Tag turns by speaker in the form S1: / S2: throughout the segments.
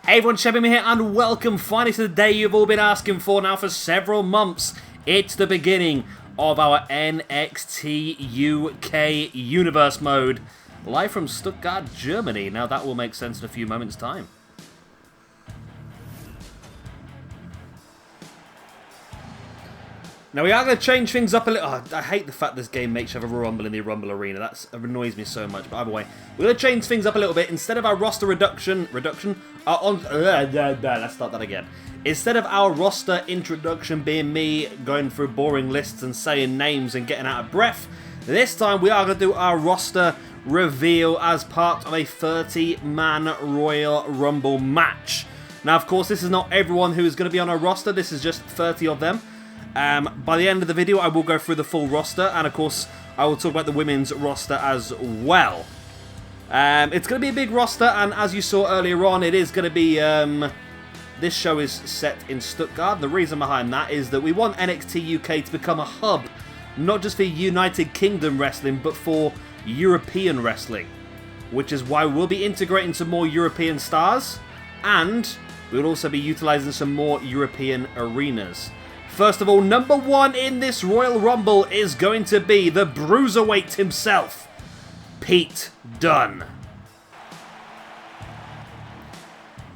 S1: Hey everyone, Chevy here and welcome finally to the day you've all been asking for now for several months. It's the beginning of our NXT UK Universe mode, live from Stuttgart, Germany. Now that will make sense in a few moments' time. Now we are going to change things up a little. Oh, I hate the fact this game makes you have a Rumble in the Rumble Arena. That annoys me so much. But either way, we're going to change things up a little bit. Instead of our roster let's start that again. Instead of our roster introduction being me going through boring lists and saying names and getting out of breath, this time we are going to do our roster reveal as part of a 30-man Royal Rumble match. Now, of course, this is not everyone who is going to be on our roster. This is just 30 of them. By the end of the video, I will go through the full roster, and of course, I will talk about the women's roster as well. It's going to be a big roster, and as you saw earlier on, it is going to be, this show is set in Stuttgart. The reason behind that is that we want NXT UK to become a hub, not just for United Kingdom wrestling, but for European wrestling, which is why we'll be integrating some more European stars, and we'll also be utilising some more European arenas. First of all, number one in this Royal Rumble is going to be the Bruiserweight himself, Pete Dunne.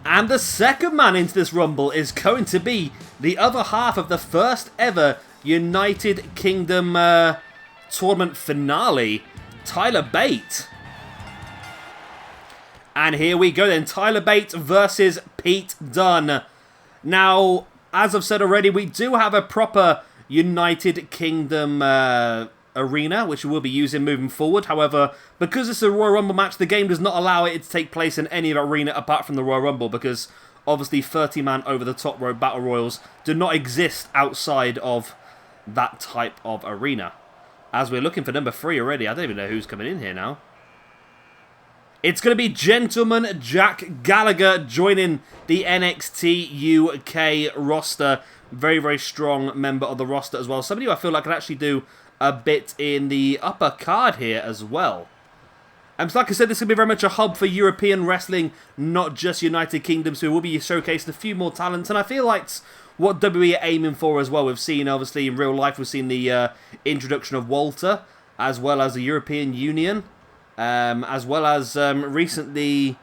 S1: And the second man into this Rumble is going to be the other half of the first ever United Kingdom tournament finale, Tyler Bate. And here we go then, Tyler Bate versus Pete Dunne. Now, as I've said already, we do have a proper United Kingdom arena, which we will be using moving forward. However, because it's a Royal Rumble match, the game does not allow it to take place in any arena apart from the Royal Rumble, because obviously 30-man over-the-top rope battle royals do not exist outside of that type of arena. As we're looking for number 3 already, I don't even know who's coming in here now. It's going to be Gentleman Jack Gallagher joining the NXT UK roster. Very, very strong member of the roster as well. Somebody who I feel like can actually do a bit in the upper card here as well. And so like I said, this is going to be very much a hub for European wrestling, not just United Kingdom. So we'll be showcasing a few more talents. And I feel like it's what WWE are aiming for as well. We've seen, obviously, in real life, we've seen the introduction of Walter, as well as the European Union. As well as recently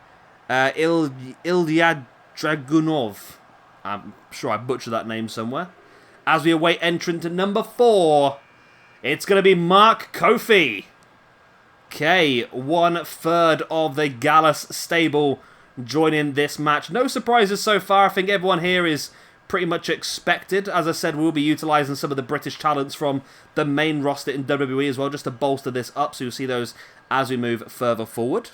S1: Ilya Dragunov. I'm sure I butchered that name somewhere. As we await entrant at number 4, it's going to be Mark Kofi. Okay, 1/3 of the Gallus stable joining this match. No surprises so far. I think everyone here is pretty much expected. As I said, we'll be utilising some of the British talents from the main roster in WWE as well, just to bolster this up, so you'll see those as we move further forward.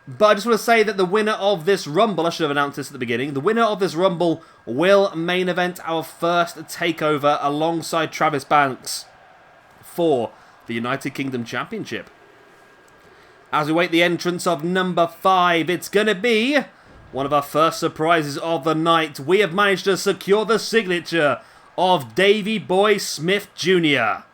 S1: But I just want to say that the winner of this Rumble, I should have announced this at the beginning, the winner of this Rumble will main event our first takeover alongside Travis Banks for the United Kingdom Championship. As we wait the entrance of number 5, it's going to be one of our first surprises of the night. We have managed to secure the signature of Davey Boy Smith Jr.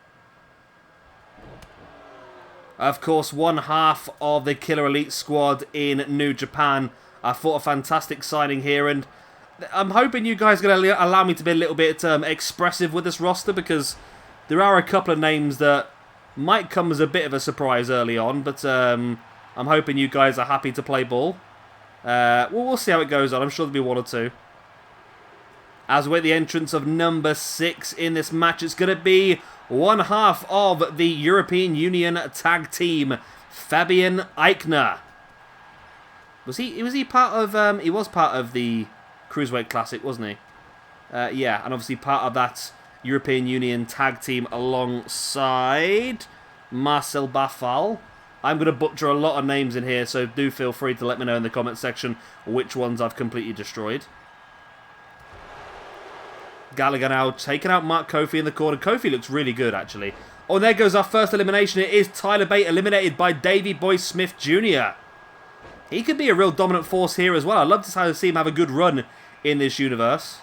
S1: Of course, one half of the Killer Elite squad in New Japan. I thought a fantastic signing here, and I'm hoping you guys are going to allow me to be a little bit expressive with this roster, because there are a couple of names that might come as a bit of a surprise early on, but I'm hoping you guys are happy to play ball. Well, we'll see how it goes on. I'm sure there'll be 1 or 2. As we wait the entrance of number 6 in this match, it's going to be one half of the European Union tag team, Fabian Eichner. Was he part of? He was part of the Cruiserweight Classic, wasn't he? Yeah, and obviously part of that European Union tag team alongside Marcel Bafal. I'm going to butcher a lot of names in here, so do feel free to let me know in the comment section which ones I've completely destroyed. Gallagher now taking out Mark Kofi in the corner. Kofi looks really good, actually. Oh, and there goes our first elimination. It is Tyler Bate eliminated by Davey Boy Smith Jr. He could be a real dominant force here as well. I'd love to see him have a good run in this universe.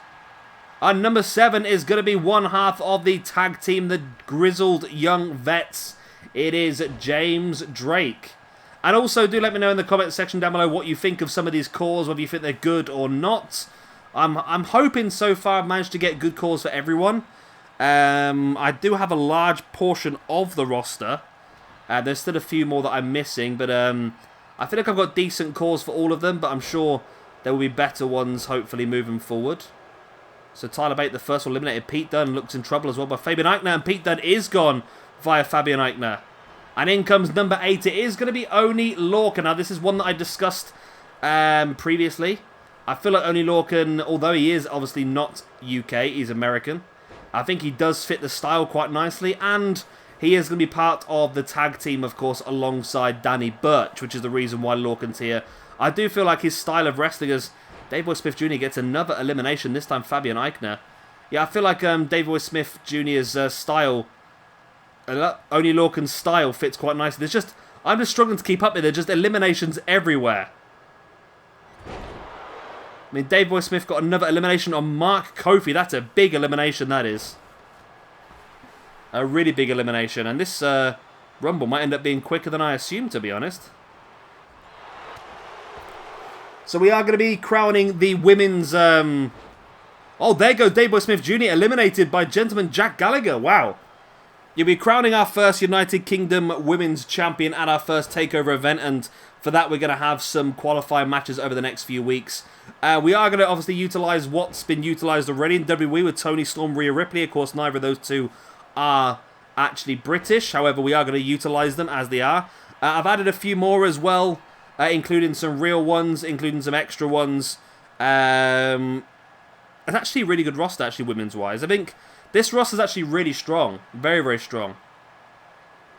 S1: And number 7 is going to be one half of the tag team, the Grizzled Young Vets. It is James Drake. And also, do let me know in the comment section down below what you think of some of these calls, whether you think they're good or not. I'm hoping so far I've managed to get good calls for everyone. I do have a large portion of the roster. There's still a few more that I'm missing, but I feel like I've got decent calls for all of them, but I'm sure there will be better ones, hopefully, moving forward. So Tyler Bate, the first one eliminated. Pete Dunne looks in trouble as well by Fabian Eichner, and Pete Dunne is gone via Fabian Eichner. And in comes number 8. It is going to be Oney Lorcan. Now, this is one that I discussed previously. I feel like Oney Lorcan, although he is obviously not UK, he's American, I think he does fit the style quite nicely, and he is going to be part of the tag team, of course, alongside Danny Burch, which is the reason why Lorcan's here. I do feel like his style of wrestling, as Dave Boy Smith Jr. gets another elimination, this time Fabian Eichner. Yeah, I feel like Dave Boy Smith Jr.'s style, Oney Lorcan's style fits quite nicely. I'm just struggling to keep up with it. There's just eliminations everywhere. I mean, Dave Boy Smith got another elimination on Mark Kofi. That's a big elimination, that is. A really big elimination. And this Rumble might end up being quicker than I assumed, to be honest. So we are going to be crowning the women's... Oh, there you go. Dave Boy Smith Jr. eliminated by gentleman Jack Gallagher. Wow. You'll be crowning our first United Kingdom Women's Champion at our first TakeOver event, and for that we're going to have some qualifying matches over the next few weeks. We are going to obviously utilise what's been utilised already in WWE with Toni Storm, Rhea Ripley. Of course, neither of those two are actually British. However, we are going to utilise them as they are. I've added a few more as well, including some real ones, including some extra ones. It's actually a really good roster, actually, women's-wise. I think this roster is actually really strong. Very, very strong.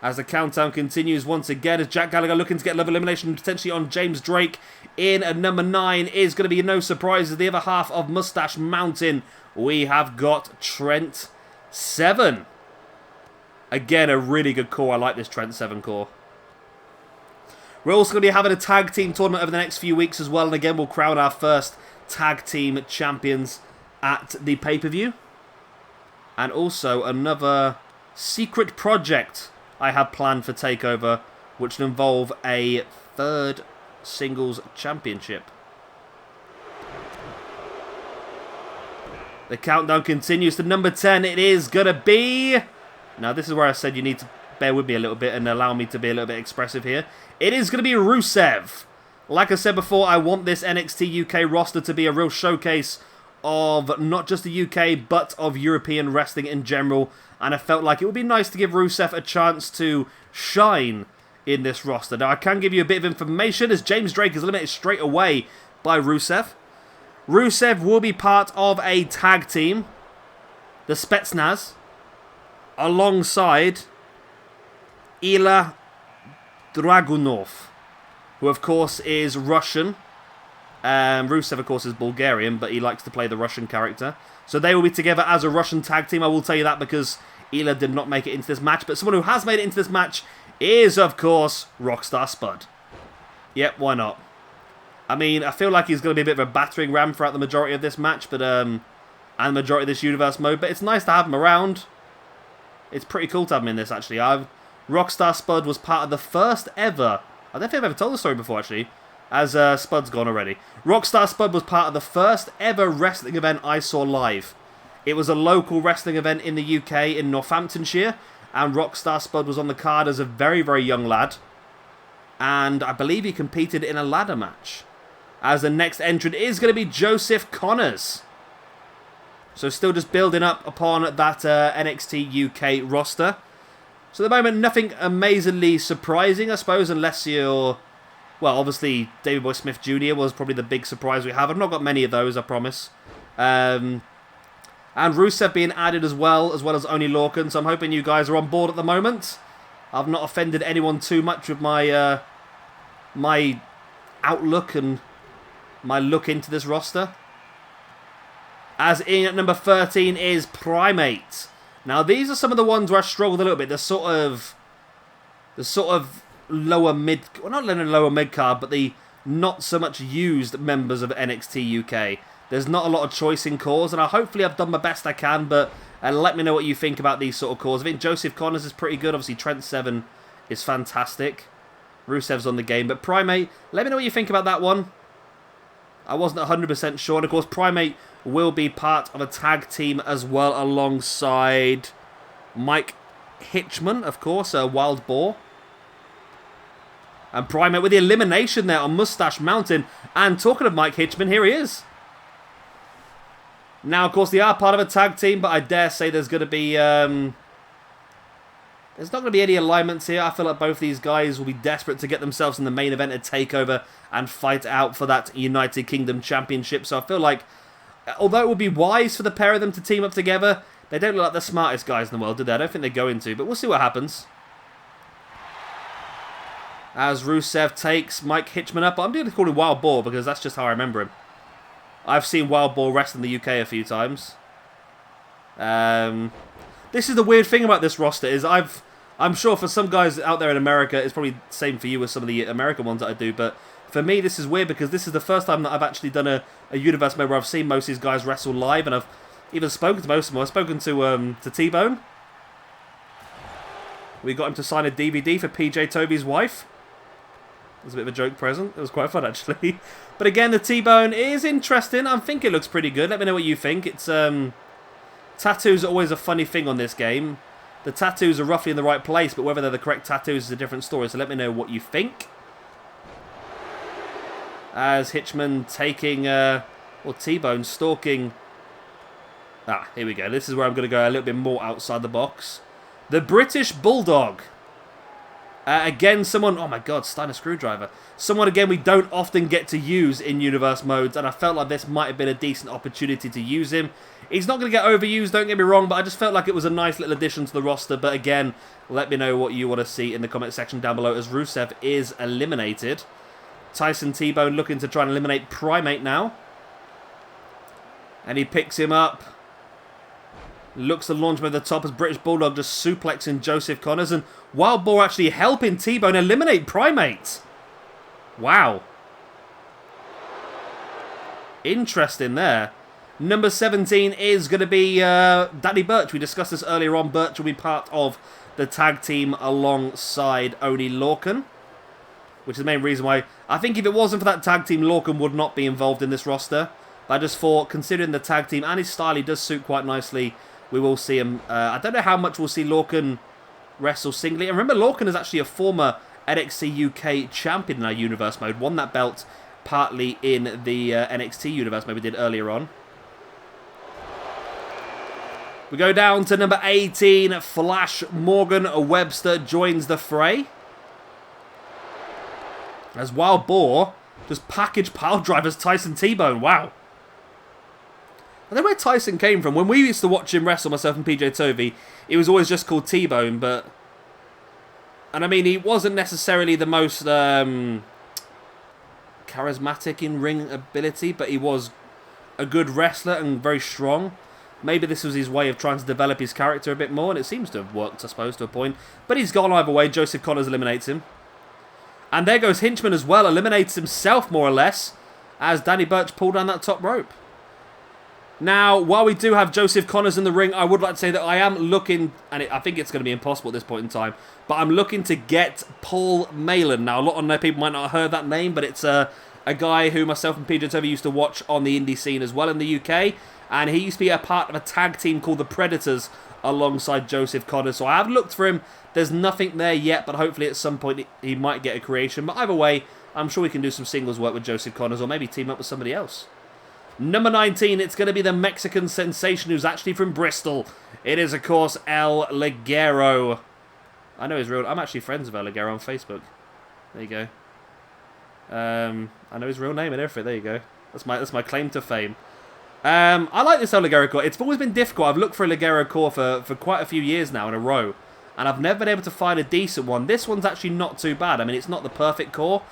S1: As the countdown continues once again, as Jack Gallagher looking to get level elimination potentially on James Drake in at number 9 is going to be no surprise. As the other half of Mustache Mountain, we have got Trent Seven. Again, a really good core. I like this Trent Seven core. We're also going to be having a tag team tournament over the next few weeks as well. And again, we'll crown our first tag team champions at the pay-per-view. And also another secret project I have planned for TakeOver, which will involve a third singles championship. The countdown continues to number 10. It is going to be... Now, this is where I said you need to bear with me a little bit and allow me to be a little bit expressive here. It is going to be Rusev. Like I said before, I want this NXT UK roster to be a real showcase of not just the UK, but of European wrestling in general. And I felt like it would be nice to give Rusev a chance to shine in this roster. Now, I can give you a bit of information, as James Drake is eliminated straight away by Rusev. Rusev will be part of a tag team, the Spetsnaz, alongside Ilya Dragunov, who of course is Russian. Rusev, of course, is Bulgarian, but he likes to play the Russian character. So they will be together as a Russian tag team. I will tell you that because Ilya did not make it into this match. But someone who has made it into this match is, of course, Rockstar Spud. Yep, why not? I mean, I feel like he's going to be a bit of a battering ram throughout the majority of this match, but and the majority of this universe mode. But it's nice to have him around. It's pretty cool to have him in this, actually. Rockstar Spud was part of the first ever... I don't think I've ever told the story before, actually. As Spud's gone already. Rockstar Spud was part of the first ever wrestling event I saw live. It was a local wrestling event in the UK in Northamptonshire, and Rockstar Spud was on the card as a very, very young lad. And I believe he competed in a ladder match. As the next entrant is going to be Joseph Connors. So still just building up upon that NXT UK roster. So at the moment, nothing amazingly surprising, I suppose, unless you're... Well, obviously, David Boy Smith Jr. was probably the big surprise we have. I've not got many of those, I promise. And Rusev being added as well as Oney Lorcan. So I'm hoping you guys are on board at the moment. I've not offended anyone too much with my my outlook and my look into this roster. As in at number 13 is Primate. Now, these are some of the ones where I struggled a little bit. The sort of lower mid... Well, not lower mid-card, but the not so much used members of NXT UK. There's not a lot of choice in cores, and hopefully I've done my best I can, but let me know what you think about these sort of cores. I think Joseph Connors is pretty good. Obviously, Trent Seven is fantastic. Rusev's on the game. But Primate, let me know what you think about that one. I wasn't 100% sure. And of course, Primate will be part of a tag team as well alongside Mike Hitchman, of course, a Wild Boar. And Primate with the elimination there on Mustache Mountain. And talking of Mike Hitchman, here he is. Now, of course, they are part of a tag team, but I dare say there's going to be... there's not going to be any alignments here. I feel like both these guys will be desperate to get themselves in the main event at TakeOver and fight out for that United Kingdom Championship. So I feel like, although it would be wise for the pair of them to team up together, they don't look like the smartest guys in the world, do they? I don't think they're going to, but we'll see what happens. As Rusev takes Mike Hitchman up. I'm going to call him Wild Boar because that's just how I remember him. I've seen Wild Boar wrestle in the UK a few times. This is the weird thing about this roster is I'm sure for some guys out there in America, it's probably the same for you as some of the American ones that I do, but for me this is weird because this is the first time that I've actually done a Universe mode where I've seen most of these guys wrestle live, and I've even spoken to most of them. I've spoken to T-Bone. We got him to sign a DVD for PJ Toby's wife. It was a bit of a joke present. It was quite fun, actually. But again, the T-Bone is interesting. I think it looks pretty good. Let me know what you think. It's tattoos are always a funny thing on this game. The tattoos are roughly in the right place, but whether they're the correct tattoos is a different story. So let me know what you think. As Hitchman taking, or T-Bone stalking... Ah, here we go. This is where I'm going to go a little bit more outside the box. The British Bulldog. Again, someone... Oh my god, Steiner Screwdriver. Someone, again, we don't often get to use in Universe modes, and I felt like this might have been a decent opportunity to use him. He's not going to get overused, don't get me wrong, but I just felt like it was a nice little addition to the roster. But again, let me know what you want to see in the comment section down below as Rusev is eliminated. Tyson T-Bone looking to try and eliminate Primate now. And he picks him up. Looks to launch him at the top as British Bulldog just suplexing Joseph Connors. And Wild Boar actually helping T-Bone eliminate Primate. Wow. Interesting there. Number 17 is going to be Danny Burch. We discussed this earlier on. Burch will be part of the tag team alongside Oney Lorcan. Which is the main reason why... I think if it wasn't for that tag team, Lorcan would not be involved in this roster. But I just thought, considering the tag team and his style, he does suit quite nicely. We will see him. I don't know how much we'll see Lorcan wrestle singly. And remember, Lorcan is actually a former NXT UK champion in our Universe mode. Won that belt partly in the NXT Universe mode we did earlier on. We go down to number 18. Flash Morgan Webster joins the fray. As Wild Boar just package pile drivers Tyson T-Bone. Wow. I don't know where Tyson came from. When we used to watch him wrestle, myself and PJ Tovey, it was always just called T-Bone, but... And I mean, he wasn't necessarily the most charismatic in ring ability, but he was a good wrestler and very strong. Maybe this was his way of trying to develop his character a bit more, and it seems to have worked, I suppose, to a point. But he's gone either way. Joseph Connors eliminates him. And there goes Hitchman as well, eliminates himself, more or less, as Danny Burch pulled down that top rope. Now, while we do have Joseph Connors in the ring, I would like to say that I am looking, and I think it's going to be impossible at this point in time, but I'm looking to get Paul Malin. Now, a lot of people might not have heard that name, but it's a guy who myself and PJ Tovey used to watch on the indie scene as well in the UK, and he used to be a part of a tag team called the Predators alongside Joseph Connors. So I have looked for him. There's nothing there yet, but hopefully at some point he might get a creation. But either way, I'm sure we can do some singles work with Joseph Connors, or maybe team up with somebody else. Number 19, it's going to be the Mexican sensation who's actually from Bristol. It is, of course, El Ligero. I know his real... I'm actually friends with El Ligero on Facebook. There you go. I know his real name and everything. There you go. That's my claim to fame. I like this El Ligero core. It's always been difficult. I've looked for a Ligero core for quite a few years now in a row, and I've never been able to find a decent one. This one's actually not too bad. I mean, it's not the perfect core,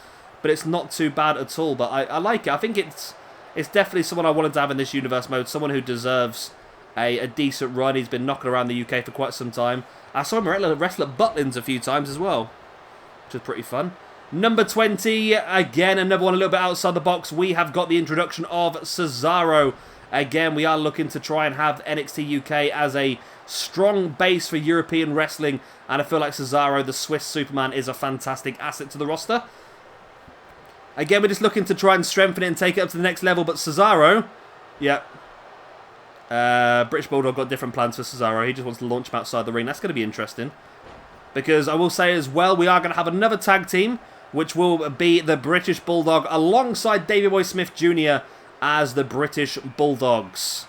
S1: but it's not too bad at all. But I like it. I think it's definitely someone I wanted to have in this Universe mode. Someone who deserves a decent run. He's been knocking around the UK for quite some time. I saw him wrestle at Butlins a few times as well, which is pretty fun. Number 20, again, another one a little bit outside the box. We have got the introduction of Cesaro. Again, we are looking to try and have NXT UK as a strong base for European wrestling, and I feel like Cesaro, the Swiss Superman, is a fantastic asset to the roster. Again, we're just looking to try and strengthen it and take it up to the next level, but Cesaro, yep. British Bulldog got different plans for Cesaro. He just wants to launch him outside the ring. That's going to be interesting. Because I will say as well, we are going to have another tag team, which will be the British Bulldog alongside Davey Boy Smith Jr. as the British Bulldogs.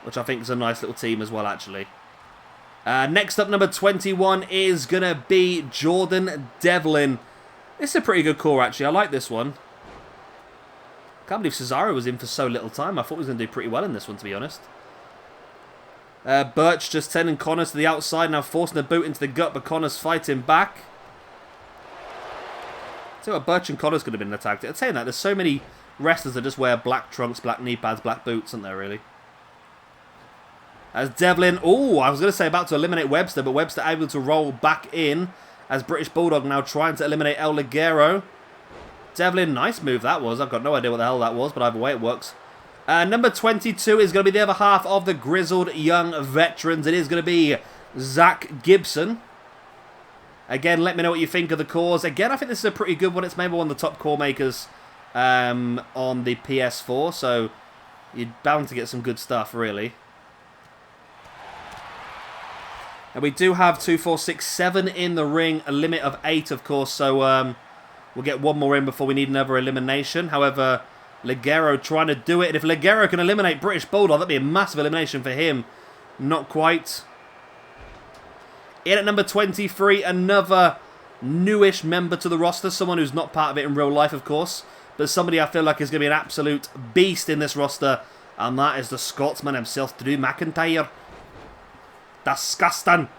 S1: Which I think is a nice little team as well, actually. Next up, number 21 is going to be Jordan Devlin. It's a pretty good core, actually. I like this one. Can't believe Cesaro was in for so little time. I thought he was going to do pretty well in this one, to be honest. Birch just sending Connors to the outside, now forcing the boot into the gut, but Connors fighting back. See what Birch and Connors could have been attacked. I'd say that there's so many wrestlers that just wear black trunks, black knee pads, black boots, aren't there, really? As Devlin, oh, I was going to say about to eliminate Webster, but Webster able to roll back in as British Bulldog now trying to eliminate El Ligero. Devlin, nice move that was. I've got no idea what the hell that was, but either way it works. Number 22 is going to be the other half of the grizzled young veterans. It is going to be Zach Gibson. Again, let me know what you think of the cores. Again, I think this is a pretty good one. It's maybe one of the top core makers on the PS4, so you're bound to get some good stuff, really. And we do have 2, 4, 6, 7 in the ring, a limit of 8, of course, so we'll get one more in before we need another elimination. However, Ligero trying to do it, and if Ligero can eliminate British Bulldog, that'd be a massive elimination for him. Not quite. In at number 23, another newish member to the roster, someone who's not part of it in real life, of course, but somebody I feel like is going to be an absolute beast in this roster, and that is the Scotsman himself, Drew McIntyre. Disgusting.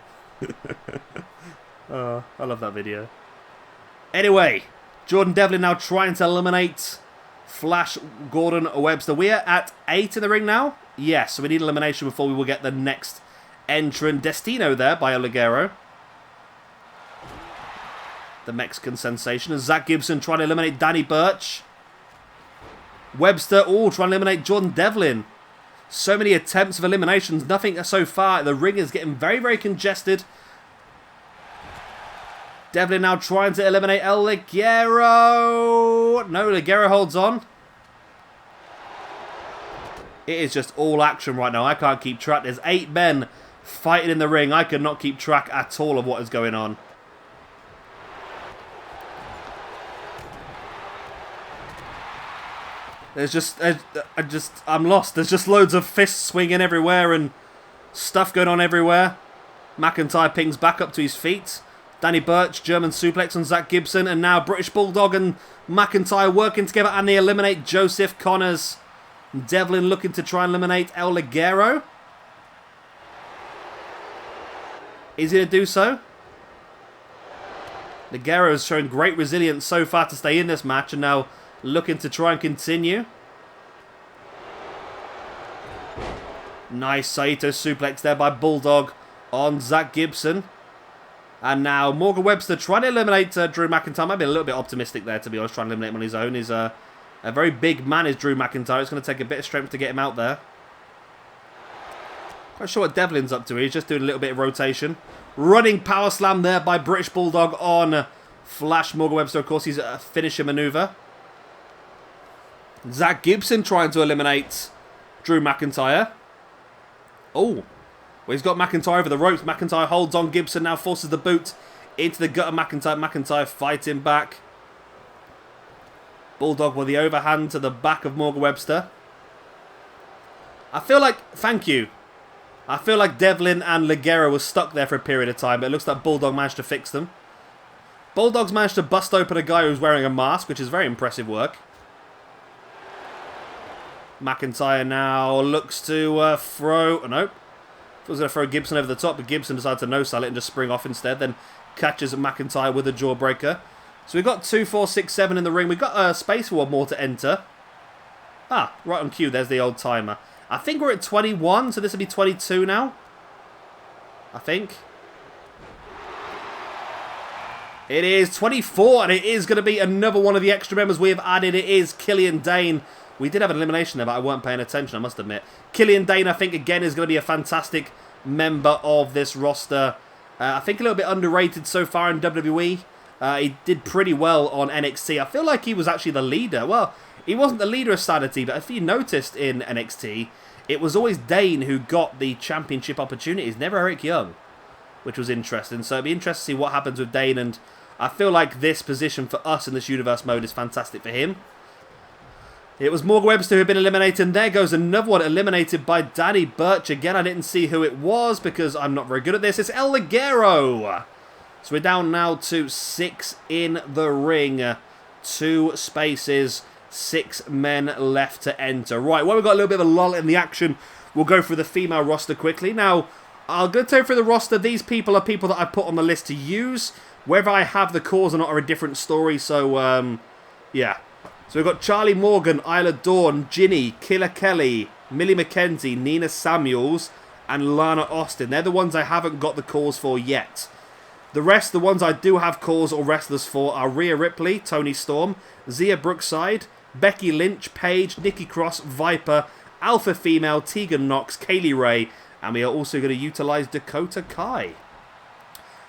S1: Oh, I love that video. Anyway, Jordan Devlin now trying to eliminate Flash Gordon Webster. We are at 8 in the ring now. Yes, so we need elimination before we will get the next entrant. Destino there by Ligero. The Mexican sensation. And Zach Gibson trying to eliminate Danny Birch. Webster, trying to eliminate Jordan Devlin. So many attempts of eliminations, nothing so far. The ring is getting very, very congested. Devlin now trying to eliminate El Ligero. No, Ligero holds on. It is just all action right now. I can't keep track. There's 8 men fighting in the ring. I cannot keep track at all of what is going on. There's just, I'm lost. There's just loads of fists swinging everywhere and stuff going on everywhere. McIntyre pings back up to his feet. Danny Birch, German suplex on Zach Gibson. And now British Bulldog and McIntyre working together, and they eliminate Joseph Connors. Devlin looking to try and eliminate El Ligero. Is he going to do so? Ligero has shown great resilience so far to stay in this match, and now looking to try and continue. Nice Saito suplex there by Bulldog on Zach Gibson. And now Morgan Webster trying to eliminate Drew McIntyre. Might be a little bit optimistic there, to be honest, trying to eliminate him on his own. He's a very big man, is Drew McIntyre. It's going to take a bit of strength to get him out there. Quite sure what Devlin's up to. He's just doing a little bit of rotation. Running power slam there by British Bulldog on Flash Morgan Webster. Of course, he's a finisher maneuver. Zach Gibson trying to eliminate Drew McIntyre. Oh, well, he's got McIntyre over the ropes. McIntyre holds on. Gibson now forces the boot into the gut of McIntyre. McIntyre fighting back. Bulldog with the overhand to the back of Morgan Webster. I feel like, thank you. I feel like Devlin and Ligero were stuck there for a period of time, but it looks like Bulldog managed to fix them. Bulldog's managed to bust open a guy who's wearing a mask, which is very impressive work. McIntyre now looks to throw... Oh, nope. I was going to throw Gibson over the top, but Gibson decided to no-sell it and just spring off instead. Then catches McIntyre with a jawbreaker. So we've got 2, 4, 6, 7 in the ring. We've got space for one more to enter. Ah, right on cue. There's the old timer. I think we're at 21, so this will be 22 now. I think. It is 24, and it is going to be another one of the extra members we have added. It is Killian Dane We did have an elimination there, but I weren't paying attention, I must admit. Killian Dane, I think, again, is going to be a fantastic member of this roster. I think a little bit underrated so far in WWE. He did pretty well on NXT. I feel like he was actually the leader. Well, he wasn't the leader of Sanity, but if you noticed in NXT, it was always Dane who got the championship opportunities, never Eric Young, which was interesting. So it'd be interesting to see what happens with Dane, and I feel like this position for us in this universe mode is fantastic for him. It was Morgan Webster who had been eliminated, and there goes another one eliminated by Danny Burch. Again, I didn't see who it was because I'm not very good at this. It's El Ligero. So we're down now to 6 in the ring. 2 spaces, 6 men left to enter. Right, well, we've got a little bit of a lull in the action. We'll go through the female roster quickly. Now, I'll go through the roster. These people are people that I put on the list to use. Whether I have the cause or not are a different story, so, yeah. So we've got Charlie Morgan, Isla Dawn, Ginny, Killer Kelly, Millie McKenzie, Nina Samuels, and Lana Austin. They're the ones I haven't got the calls for yet. The rest, the ones I do have calls or wrestlers for, are Rhea Ripley, Toni Storm, Zia Brookside, Becky Lynch, Paige, Nikki Cross, Viper, Alpha Female, Tegan Knox, Kaylee Ray, and we are also going to utilise Dakota Kai.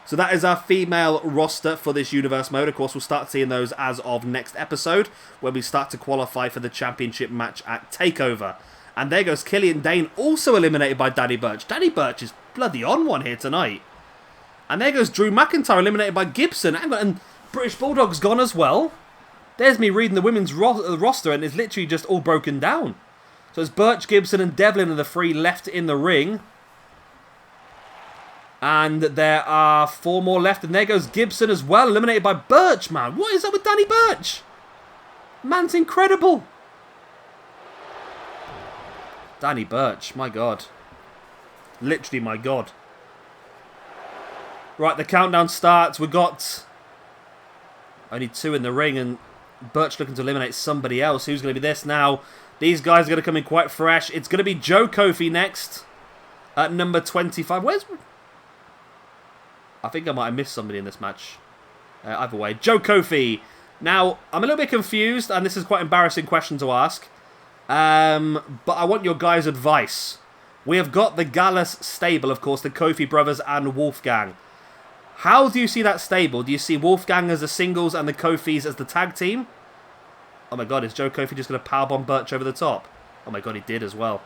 S1: So that is our female roster for this universe mode. Of course, we'll start seeing those as of next episode, when we start to qualify for the championship match at TakeOver. And there goes Killian Dane, also eliminated by Danny Burch. Danny Burch is bloody on one here tonight. And there goes Drew McIntyre, eliminated by Gibson. And British Bulldog's gone as well. There's me reading the women's roster, and it's literally just all broken down. So it's Burch, Gibson, and Devlin are the 3 left in the ring. And there are 4 more left, and there goes Gibson as well, eliminated by Burch, man. What is up with Danny Burch? Man's incredible. Danny Burch, my God. Literally, my God. Right, the countdown starts. We've got only 2 in the ring, and Burch looking to eliminate somebody else. Who's going to be this now? These guys are going to come in quite fresh. It's going to be Joe Kofi next at number 25. Where's... I think I might have missed somebody in this match. Either way, Joe Kofi. Now, I'm a little bit confused, and this is quite an embarrassing question to ask. But I want your guys' advice. We have got the Gallus stable, of course, the Kofi brothers and Wolfgang. How do you see that stable? Do you see Wolfgang as the singles and the Kofis as the tag team? Oh my God, is Joe Kofi just going to powerbomb Burch over the top? Oh my God, he did as well.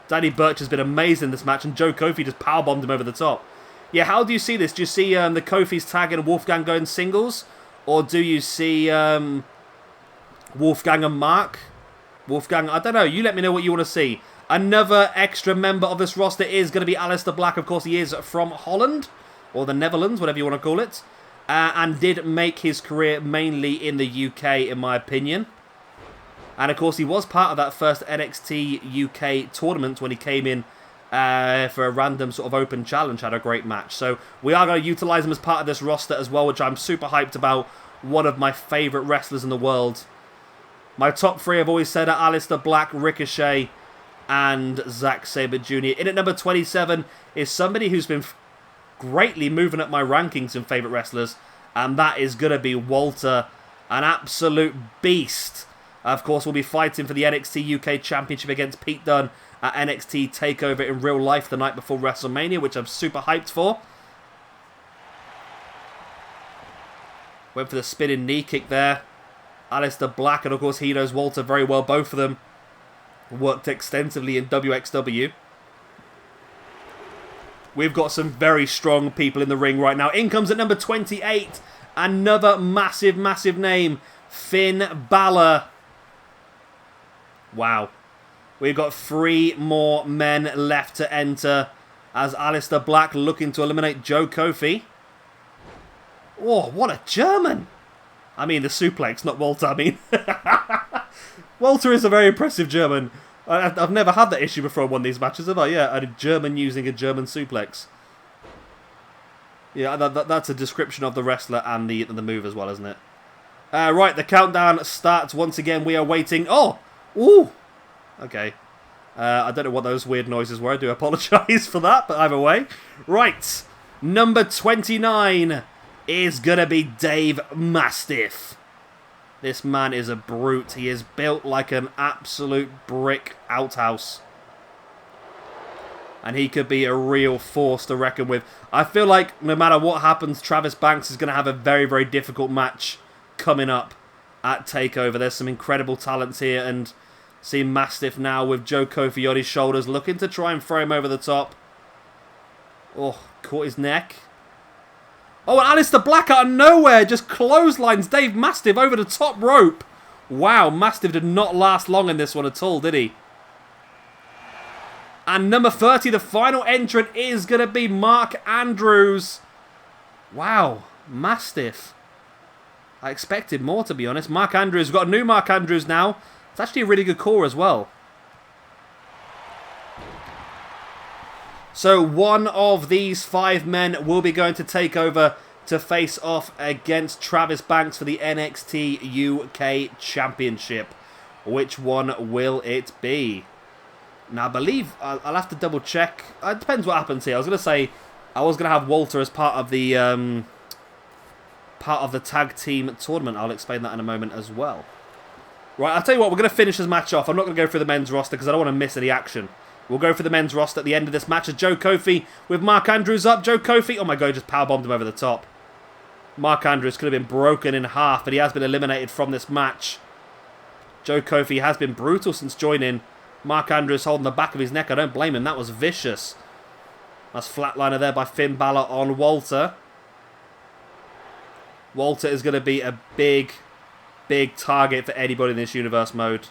S1: Danny Burch has been amazing in this match, and Joe Kofi just powerbombed him over the top. Yeah, how do you see this? Do you see the Kofis tagging and Wolfgang going singles? Or do you see Wolfgang and Mark? Wolfgang, I don't know. You let me know what you want to see. Another extra member of this roster is going to be Aleister Black. Of course, he is from Holland, or the Netherlands, whatever you want to call it. And did make his career mainly in the UK, in my opinion. And, of course, he was part of that first NXT UK tournament when he came in for a random sort of open challenge, had a great match. So we are going to utilise him as part of this roster as well, which I'm super hyped about. One of my favourite wrestlers in the world. My top 3 I've always said are Aleister Black, Ricochet, and Zack Sabre Jr. In at number 27 is somebody who's been greatly moving up my rankings in favourite wrestlers, and that is going to be Walter, an absolute beast. Of course, we'll be fighting for the NXT UK Championship against Pete Dunne at NXT TakeOver in real life the night before WrestleMania, which I'm super hyped for. Went for the spinning knee kick there. Aleister Black, and of course he knows Walter very well. Both of them worked extensively in WXW. We've got some very strong people in the ring right now. In comes at number 28, another massive, massive name, Finn Balor. Wow. We've got 3 more men left to enter as Aleister Black looking to eliminate Joe Kofi. Oh, what a German! I mean, the suplex, not Walter. I mean, Walter is a very impressive German. I've never had that issue before in one of these matches, have I? Yeah, a German using a German suplex. Yeah, that's a description of the wrestler and the move as well, isn't it? Right, the countdown starts once again. We are waiting. Oh! Ooh! Okay. I don't know what those weird noises were. I do apologise for that, but either way. Right. Number 29 is going to be Dave Mastiff. This man is a brute. He is built like an absolute brick outhouse. And he could be a real force to reckon with. I feel like no matter what happens, Travis Banks is going to have a very, very difficult match coming up at TakeOver. There's some incredible talents here. And see Mastiff now with Joe Kofi on his shoulders, looking to try and throw him over the top. Oh, caught his neck. Oh, and Aleister Black out of nowhere just clotheslines Dave Mastiff over the top rope. Wow, Mastiff did not last long in this one at all, did he? And number 30, the final entrant, is going to be Mark Andrews. Wow, Mastiff. I expected more, to be honest. Mark Andrews, we've got a new Mark Andrews now. It's actually a really good core as well. So one of these 5 men will be going to take over to face off against Travis Banks for the NXT UK Championship. Which one will it be? Now, I believe I'll have to double check. It depends what happens here. I was going to say I was going to have Walter as part of the tag team tournament. I'll explain that in a moment as well. Right, I'll tell you what, we're going to finish this match off. I'm not going to go through the men's roster because I don't want to miss any action. We'll go for the men's roster at the end of this match. As Joe Kofi with Mark Andrews up. Joe Kofi, oh my god, just powerbombed him over the top. Mark Andrews could have been broken in half, but he has been eliminated from this match. Joe Kofi has been brutal since joining. Mark Andrews holding the back of his neck. I don't blame him. That was vicious. That's flatliner there by Finn Balor on Walter. Walter is going to be a big, big target for anybody in this universe mode.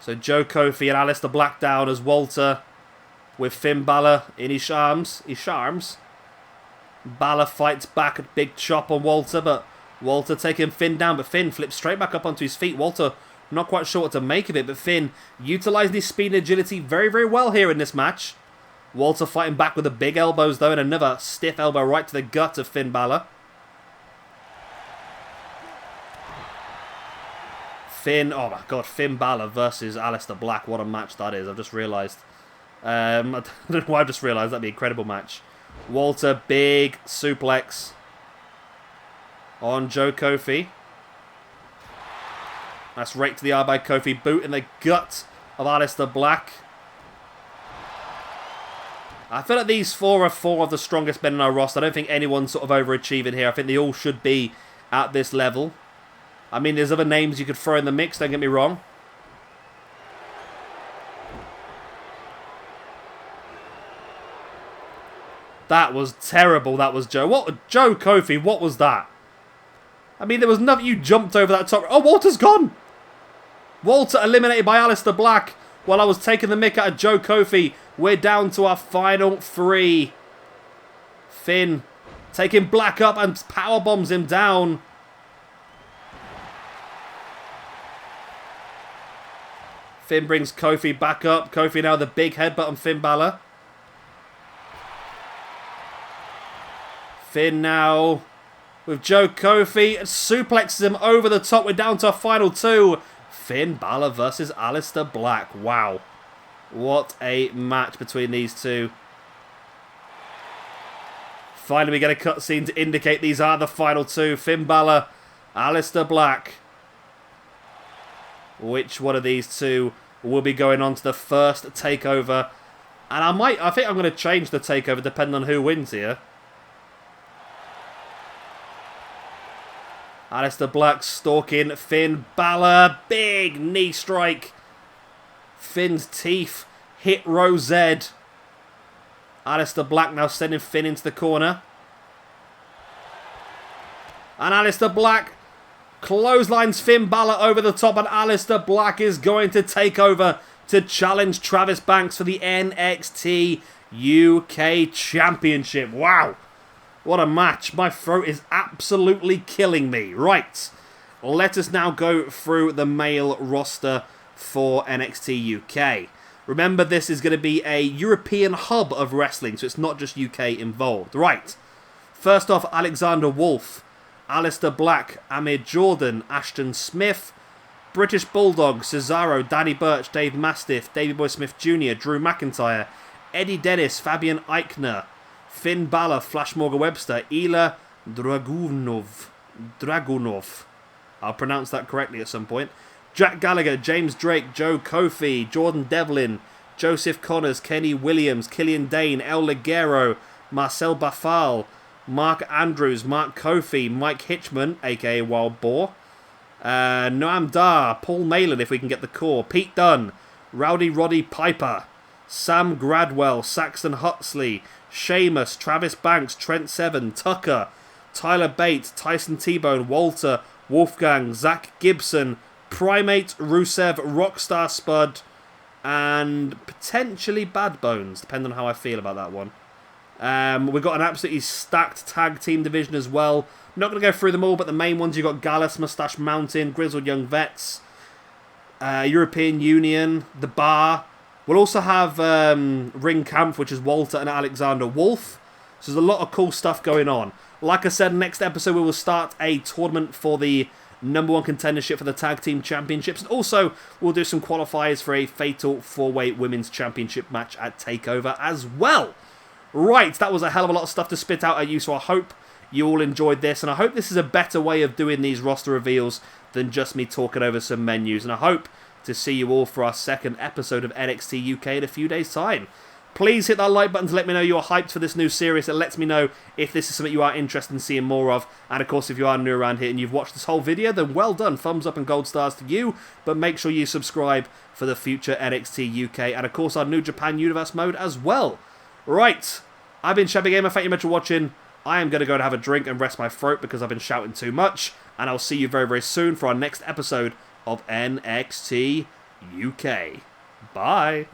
S1: So Joe Kofi and Aleister Black down as Walter with Finn Balor in his arms. Balor fights back, a big chop on Walter, but Walter taking Finn down, but Finn flips straight back up onto his feet. Walter not quite sure what to make of it, but Finn utilising his speed and agility very, very well here in this match. Walter fighting back with the big elbows though, and another stiff elbow right to the gut of Finn Balor. Oh my god, Finn Balor versus Aleister Black. What a match that is, I've just realised. I don't know why I've just realised that'd be an incredible match. Walter, big suplex on Joe Kofi. That's right to the eye by Kofi. Boot in the gut of Aleister Black. I feel like these 4 are 4 of the strongest men in our roster. I don't think anyone's sort of overachieving here. I think they all should be at this level. I mean, there's other names you could throw in the mix, don't get me wrong. That was terrible, that was Joe. Joe Kofi, what was that? I mean, there was nothing, you jumped over that top. Oh, Walter's gone! Walter eliminated by Aleister Black while I was taking the mick out of Joe Kofi. We're down to our final 3. Finn taking Black up and powerbombs him down. Finn brings Kofi back up. Kofi now the big headbutt on Finn Balor. Finn now with Joe Kofi. Suplexes him over the top. We're down to our final 2. Finn Balor versus Aleister Black. Wow. What a match between these two. Finally we get a cutscene to indicate these are the final 2. Finn Balor, Aleister Black. Which one of these two will be going on to the first takeover? And I think I'm going to change the takeover depending on who wins here. Aleister Black stalking Finn Balor. Big knee strike. Finn's teeth hit Row Z. Aleister Black now sending Finn into the corner. And Aleister Black clotheslines Finn Balor over the top, and Aleister Black is going to take over to challenge Travis Banks for the NXT UK Championship. Wow. What a match. My throat is absolutely killing me. Right. Let us now go through the male roster for NXT UK. Remember, this is going to be a European hub of wrestling, so it's not just UK involved. Right. First off, Alexander Wolf, Aleister Black, Amir Jordan, Ashton Smith, British Bulldog, Cesaro, Danny Burch, Dave Mastiff, Davey Boy Smith Jr., Drew McIntyre, Eddie Dennis, Fabian Eichner, Finn Balor, Flash Morgan Webster, Ila Dragunov, Dragunov. I'll pronounce that correctly at some point. Jack Gallagher, James Drake, Joe Kofi, Jordan Devlin, Joseph Connors, Kenny Williams, Killian Dane, El Ligero, Marcel Bafal, Mark Andrews, Mark Kofi, Mike Hitchman, aka Wild Boar, Noam Dar, Paul Malin, if we can get the core, Pete Dunne, Rowdy Roddy Piper, Sam Gradwell, Saxon Huxley, Sheamus, Travis Banks, Trent Seven, Tucker, Tyler Bate, Tyson T-Bone, Walter, Wolfgang, Zach Gibson, Primate, Rusev, Rockstar Spud, and potentially Bad Bones, depending on how I feel about that one. We've got an absolutely stacked tag team division as well. Not going to go through them all, but the main ones, you've got Gallus, Moustache Mountain, Grizzled Young Vets, European Union, The Bar. We'll also have Ring Camp, which is Walter and Alexander Wolf. So there's a lot of cool stuff going on. Like I said, next episode we will start a tournament for the #1 contendership for the Tag Team Championships. And also, we'll do some qualifiers for a Fatal 4-Way Women's Championship match at TakeOver as well. Right, that was a hell of a lot of stuff to spit out at you, so I hope you all enjoyed this. And I hope this is a better way of doing these roster reveals than just me talking over some menus. And I hope to see you all for our second episode of NXT UK in a few days' time. Please hit that like button to let me know you're hyped for this new series. It lets me know if this is something you are interested in seeing more of. And of course, if you are new around here and you've watched this whole video, then well done. Thumbs up and gold stars to you. But make sure you subscribe for the future NXT UK and of course our New Japan Universe mode as well. Right, I've been Shabby Gamer. Thank you much for watching. I am going to go and have a drink and rest my throat because I've been shouting too much. And I'll see you very, very soon for our next episode of NXT UK. Bye.